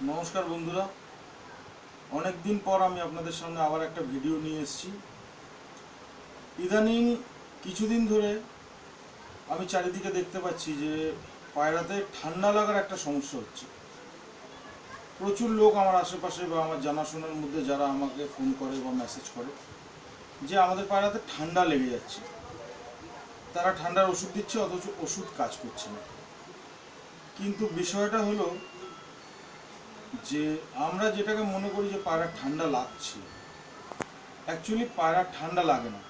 নমস্কার বন্ধুরা, অনেক দিন পর আমি আপনাদের সামনে আবার একটা ভিডিও নিয়ে এসেছি। ইদানিং কিছুদিন ধরে আমি চারিদিকে দেখতে পাচ্ছি যে পায়রাতে ঠান্ডা লাগার একটা সমস্যা হচ্ছে। প্রচুর লোক আমার আশেপাশে বা আমার জানাশোনার মধ্যে যারা আমাকে ফোন করে বা মেসেজ করে যে আমাদের পায়রাতে ঠান্ডা লেগে যাচ্ছে। তারা ঠান্ডার ওষুধ দিচ্ছে, অথচ ওষুধ কাজ করছে না। কিন্তু বিষয়টা হলো যে আমরা যেটাকে মনে করি যে পায়রা ঠান্ডা লাগছে, অ্যাকচুয়ালি পায়রা ঠান্ডা লাগে না,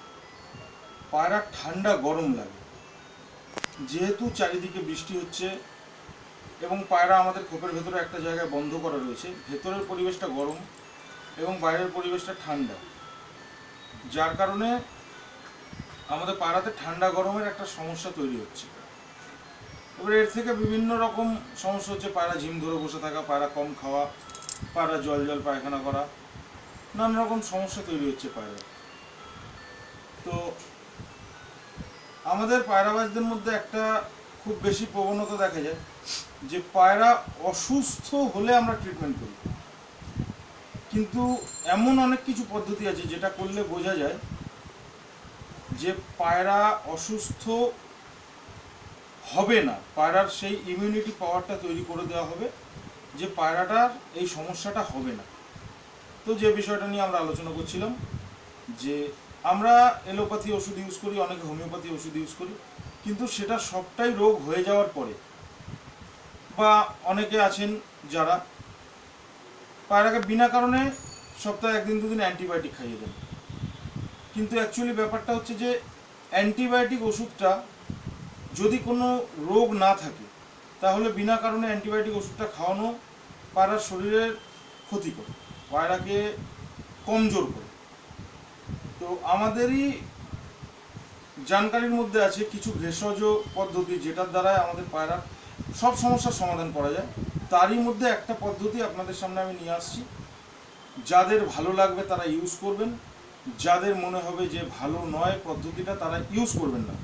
পায়রা ঠান্ডা গরম লাগে। যেহেতু চারিদিকে বৃষ্টি হচ্ছে এবং পায়রা আমাদের খোপের ভেতরে একটা জায়গায় বন্ধ করা রয়েছে, ভেতরের পরিবেশটা গরম এবং বাইরের পরিবেশটা ঠান্ডা, যার কারণে আমাদের পায়রাতে ঠান্ডা গরমের একটা সমস্যা তৈরি হচ্ছে। এবার এর থেকে বিভিন্ন রকম সমস্যা হচ্ছে। পায়রা ঝিম ধরে বসে থাকা, পায়রা কম খাওয়া, পায়রা জল জল পায়খানা করা, নানা রকম সমস্যা তৈরি হচ্ছে পায়রা। তো আমাদের পায়রাবাজদের মধ্যে একটা খুব বেশি প্রবণতা দেখা যায় যে পায়রা অসুস্থ হলে আমরা ট্রিটমেন্ট করি, কিন্তু এমন অনেক কিছু পদ্ধতি আছে যেটা করলে বোঝা যায় যে পায়রা অসুস্থ হবে না, পায়রার সেই ইমিউনিটি পাওয়ারটা তৈরি করে দেওয়া হবে যে পায়রাটার এই সমস্যাটা হবে না। তো যে বিষয়টা নিয়ে আমরা আলোচনা করছিলাম যে আমরা এলোপ্যাথি ওষুধ ইউজ করি, অনেকে হোমিওপ্যাথি ওষুধ ইউজ করি, কিন্তু সেটা সবটাই রোগ হয়ে যাওয়ার পরে, বা অনেকে আছেন যারা পায়রাকে বিনা কারণে সপ্তাহে একদিন দুদিন অ্যান্টিবায়োটিক খাইয়ে দেন। কিন্তু অ্যাকচুয়ালি ব্যাপারটা হচ্ছে যে অ্যান্টিবায়োটিক ওষুধটা যদি কোনো রোগ না থাকে তাহলে বিনা কারণে অ্যান্টিবায়োটিক ওষুধটা খাওয়ানো পায়রার শরীরের ক্ষতি করে, পায়রাকে কমজোর করে। তো আমাদেরই জানকারির মধ্যে আছে কিছু ভেষজ পদ্ধতি যেটার দ্বারা আমাদের পায়রার সব সমস্যার সমাধান করা যায়। তারই মধ্যে একটা পদ্ধতি আপনাদের সামনে আমি নিয়ে আসছি। যাদের ভালো লাগবে তারা ইউজ করবেন, যাদের মনে হবে যে ভালো নয় পদ্ধতিটা তারা ইউজ করবেন না।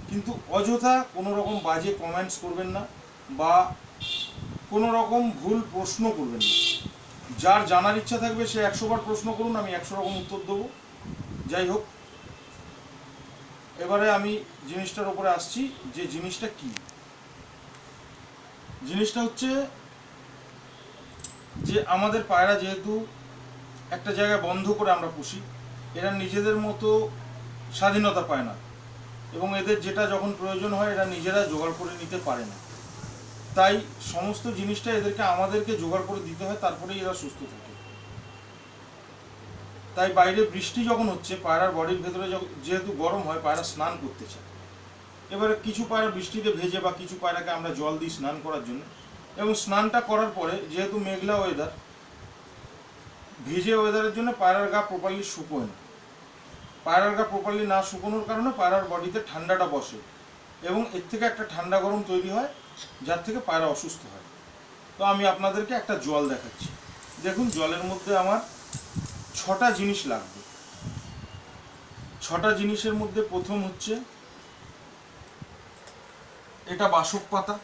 কিন্তু অযথা কোনো রকম বাজে কমেন্টস করবেন না বা কোনো রকম ভুল প্রশ্ন করবেন না। যার জানার ইচ্ছা থাকবে সে 100বার প্রশ্ন করুন, আমি 100 রকম উত্তর দেবো। যাই হোক, এবারে আমি জিনিসটার উপরে আসছি যে জিনিসটা কি। জিনিসটা হচ্ছে যে আমাদের পায়রা যেহেতু একটা জায়গায় বন্ধ করে আমরা পুষি, এরা নিজেদের মতো স্বাধীনতা পায় না এবং এদের যেটা যখন প্রয়োজন হয় এরা নিজেরা জোগাড় করে নিতে পারে না। তাই সমস্ত জিনিসটা আমাদেরকে জোগাড় করে দিতে হয়, তারপরেই এরা সুস্থ থাকে। তাই বাইরে বৃষ্টি যখন হচ্ছে, পায়রার বডির ভেতরে যেহেতু গরম হয়, পায়রা স্নান করতে চায়। এবারে কিছু পায়রা বৃষ্টিতে ভেজে বা কিছু পায়রাকে আমরা জল দিই স্নান করার জন্য, এবং স্নানটা করার পরে যেহেতু মেঘলা ওয়েদার, ভিজে ওয়েদারের জন্য পায়রার গা প্রপারলি শুকোয় না। পায়রার গা প্রপারলি না শুকোনোর কারণে পায়রার বডিতে ঠান্ডাটা বসে এবং এর থেকে একটা ঠান্ডা গরম তৈরি হয়, যার থেকে পায়রা অসুস্থ হয়। তো আমি আপনাদেরকে একটা জল দেখাচ্ছি। দেখুন, জলের মধ্যে আমার 6টা জিনিস লাগবে। 6টা জিনিসের মধ্যে প্রথম হচ্ছে এটা বাসক পাতা।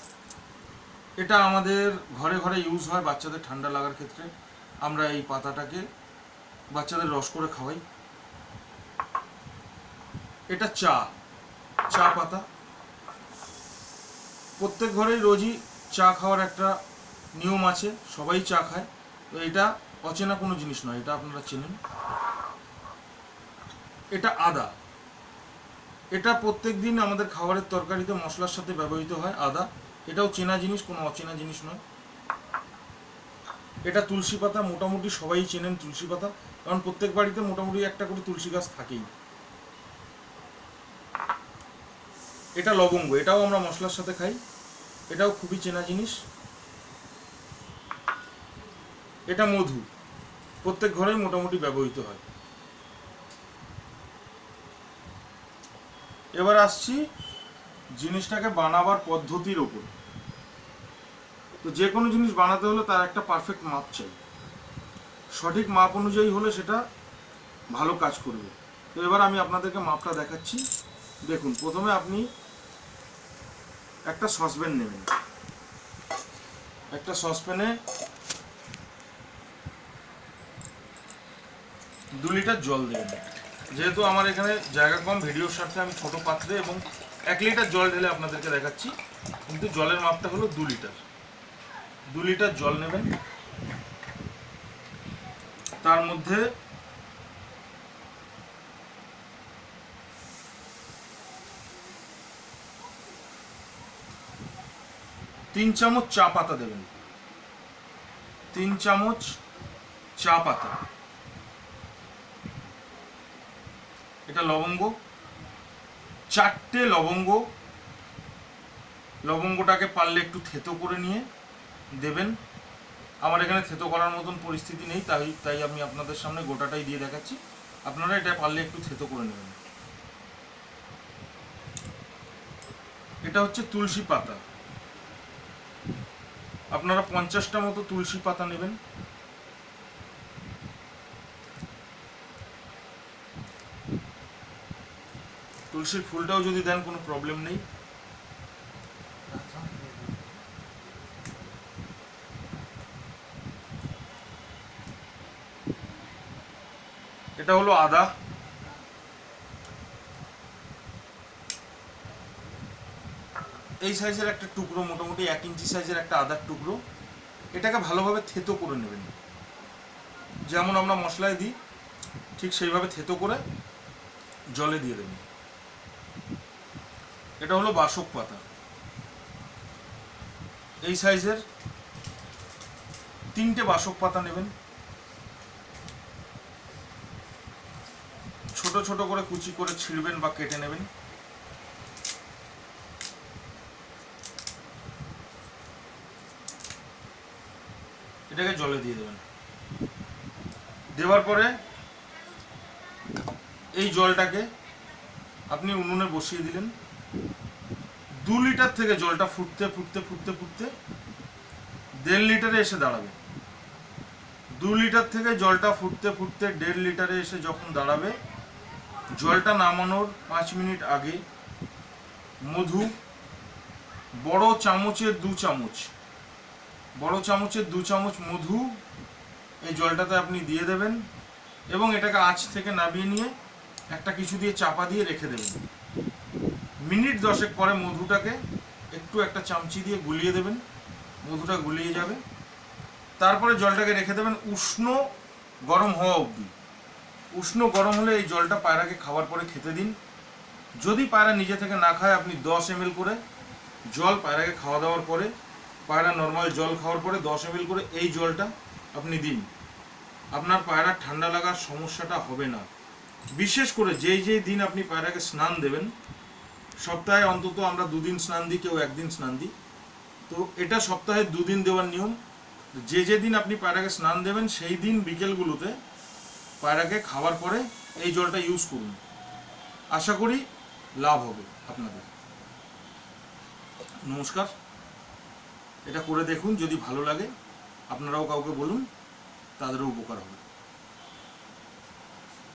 এটা আমাদের ঘরে ঘরে ইউজ হয় বাচ্চাদের ঠান্ডা লাগার ক্ষেত্রে। আমরা এই পাতাটাকে বাচ্চাদের রস করে খাওয়াই। এটা চা পাতা। প্রত্যেক ঘরেই রোজই চা খাওয়ার একটা নিয়ম আছে, সবাই চা খায়। তো এটা অচেনা কোনো জিনিস নয়, এটা আপনারা চেনেন। এটা আদা। এটা প্রত্যেক দিন আমাদের খাবারের তরকারিতে মশলার সাথে ব্যবহৃত হয় আদা। এটাও চেনা জিনিস, কোনো অচেনা জিনিস নয়। এটা তুলসী পাতা। মোটামুটি সবাই চেনেন তুলসী পাতা, কারণ প্রত্যেক বাড়িতে মোটামুটি একটা করে তুলসী গাছ থাকেই। এটা লবঙ্গ। এটাও আমরা মশলার সাথে খাই, এটাও খুবই চেনা জিনিস। এটা মধু। প্রত্যেক ঘরেই মোটামুটি ব্যবহৃত হয়। এবার আসছি জিনিসটাকে বানাবার পদ্ধতির ওপর। তো যে কোনো জিনিস বানাতে হলে তার একটা পারফেক্ট মাপ চাই। সঠিক মাপ অনুযায়ী হলে সেটা ভালো কাজ করবে। তো এবার আমি আপনাদেরকে মাপটা দেখাচ্ছি। দেখুন, প্রথমে আপনি একটা সসপ্যান নেবেন। একটা সসপ্যানে 2 লিটার জল দেবেন। যেহেতু আমার এখানে জায়গা কম, ভিডিওর স্বার্থে আমি ছোট পাত্রে এবং 1 লিটার জল ঢেলে আপনাদেরকে দেখাচ্ছি, কিন্তু জলের মাপটা হলো 2 লিটার। 2 লিটার জল নেবেন, তার মধ্যে তিন চামচ চা পাতা দেবেন। 3 চামচ চা পাতা, এটা লবঙ্গ, 4টে লবঙ্গ। লবঙ্গটাকে পারলে একটু থেতো করে নিয়ে দেবেন। আমার এখানে থেতো করার মতন পরিস্থিতি নেই, তাই আমি আপনাদের সামনে গোটাটাই দিয়ে দেখাচ্ছি। আপনারা এটা পারলে একটু থেতো করে নেবেন। এটা হচ্ছে তুলসী পাতা, আপনারা 50টা মতো তুলসী পাতা নেবেন। তুলসীর ফুলটাও যদি দেন কোনো প্রবলেম নেই। এটা হলো আদা, এই সাইজের একটা টুকরো, মোটামুটি 1 ইঞ্চি সাইজের একটা আদার টুকরো। এটাকে ভালোভাবে থেতো করে নেবেন, যেমন আমরা মশলায় দিই ঠিক সেইভাবে থেতো করে জলে দিয়ে দেবেন। এটা হলো বাসক পাতা, এই সাইজের 3টে বাসক পাতা নেবেন। ছোট ছোট করে কুচি করে ছিঁড়বেন বা কেটে নেবেন। এটাকে জলে দিয়ে দেবেন। দেওয়ার পরে এই জলটাকে আপনি উনুনে বসিয়ে দিলেন। 2 লিটার থেকে জলটা ফুটতে ফুটতে ফুটতে ফুটতে 1.5 লিটারে এসে দাঁড়াবে। 2 লিটার থেকে জলটা ফুটতে ফুটতে 1.5 লিটারে এসে যখন দাঁড়াবে, জলটা নামানোর 5 মিনিট আগে মধু বড় চামচের 2 চামচ, বড় চামচের 2 চামচ মধু এই জলটাতে আপনি দিয়ে দেবেন এবং এটাকে আঁচ থেকে নামিয়ে নিয়ে একটা কিছু দিয়ে চাপা দিয়ে রেখে দেবেন। মিনিট 10 পরে মধুটাকে একটু একটা চামচি দিয়ে গুলিয়ে দেবেন, মধুটা গুলিয়ে যাবে। তারপরে জলটাকে রেখে দেবেন উষ্ণ গরম হওয়া অবধি। উষ্ণ গরম হলে এই জলটা পায়রাকে খাওয়ার পরে খেতে দিন। যদি পায়রা নিজে থেকে না খায়, আপনি 10 ml করে জল পায়রাকে খাওয়া দাওয়ার পরে, পায়রা নর্মাল জল খাওয়ার পরে 10 ml করে এই জলটা আপনি দিন। আপনার পায়রা ঠান্ডা লাগার সমস্যাটা হবে না। বিশেষ করে যেই দিন আপনি পায়রাকে স্নান দেবেন, সপ্তাহে অন্তত আমরা 2 দিন স্নান দিই, কেউ 1 দিন স্নান দিই, তো এটা সপ্তাহে 2 দিন দেওয়ার নিয়ম। যে দিন আপনি পায়রাকে স্নান দেবেন সেই দিন বিকেলগুলোতে পায়রাকে খাওয়ার পরে এই জলটা ইউজ করুন। আশা করি লাভ হবে আপনাদের। নমস্কার, এটা করে দেখুন, যদি ভালো লাগে আপনারাও কাউকে বলুন, তাদেরও উপকার হবে।